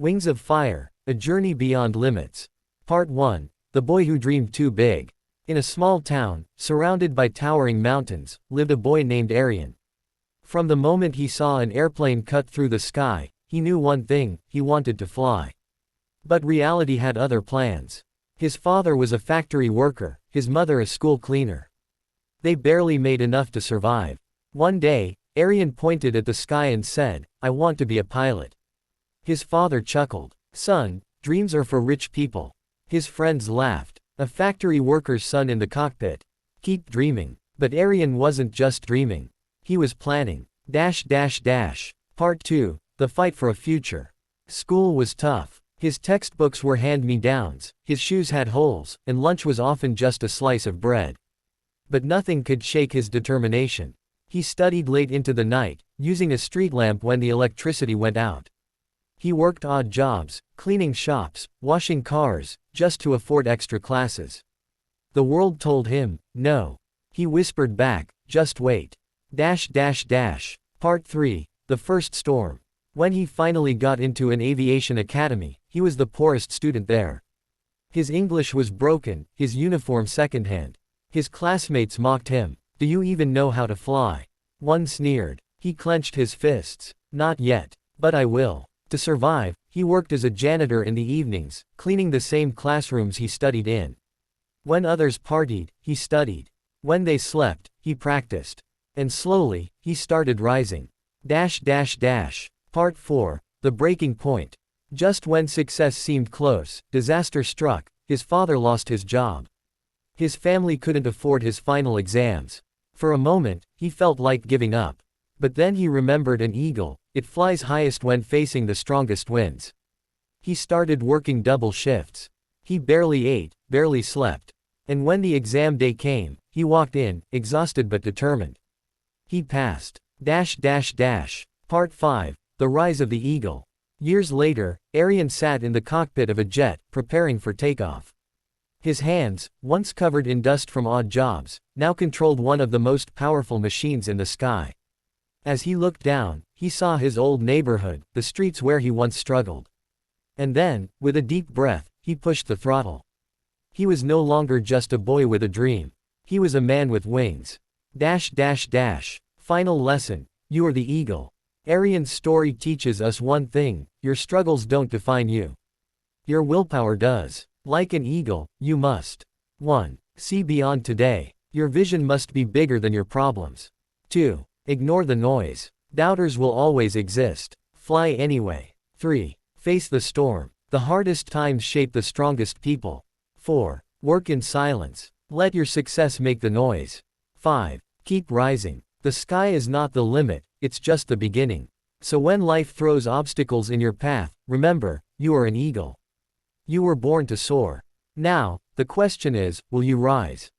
Wings of Fire, A Journey Beyond Limits. Part 1, The Boy Who Dreamed Too Big. In a small town, surrounded by towering mountains, lived a boy named Aryan. From the moment he saw an airplane cut through the sky, he knew one thing: he wanted to fly. But reality had other plans. His father was a factory worker, his mother a school cleaner. They barely made enough to survive. One day, Aryan pointed at the sky and said, "I want to be a pilot." His father chuckled. "Son, dreams are for rich people." His friends laughed. "A factory worker's son in the cockpit. Keep dreaming." But Aryan wasn't just dreaming. He was planning. Part 2, The Fight for a Future. School was tough. His textbooks were hand-me-downs, his shoes had holes, and lunch was often just a slice of bread. But nothing could shake his determination. He studied late into the night, using a street lamp when the electricity went out. He worked odd jobs, cleaning shops, washing cars, just to afford extra classes. The world told him, no. He whispered back, just wait. Part 3, The First Storm. When he finally got into an aviation academy, he was the poorest student there. His English was broken, his uniform secondhand. His classmates mocked him. "Do you even know how to fly?" One sneered. He clenched his fists. "Not yet. But I will." To survive, he worked as a janitor in the evenings, cleaning the same classrooms he studied in. When others partied, he studied. When they slept, he practiced. And slowly, he started rising. Part 4, The Breaking Point. Just when success seemed close, disaster struck. His father lost his job. His family couldn't afford his final exams. For a moment, he felt like giving up. But then he remembered an eagle. It flies highest when facing the strongest winds. He started working double shifts. He barely ate, barely slept. And when the exam day came, he walked in, exhausted but determined. He passed. Part 5, The Rise of the Eagle. Years later, Aryan sat in the cockpit of a jet, preparing for takeoff. His hands, once covered in dust from odd jobs, now controlled one of the most powerful machines in the sky. As he looked down, he saw his old neighborhood, the streets where he once struggled. And then, with a deep breath, he pushed the throttle. He was no longer just a boy with a dream. He was a man with wings. Final lesson: you are the eagle. Aryan's story teaches us one thing: your struggles don't define you. Your willpower does. Like an eagle, you must 1. See beyond today. Your vision must be bigger than your problems. 2. Ignore the noise. Doubters will always exist. Fly anyway. 3. Face the storm. The hardest times shape the strongest people. 4. Work in silence. Let your success make the noise. 5. Keep rising. The sky is not the limit, it's just the beginning. So when life throws obstacles in your path, remember, you are an eagle. You were born to soar. Now, the question is, will you rise?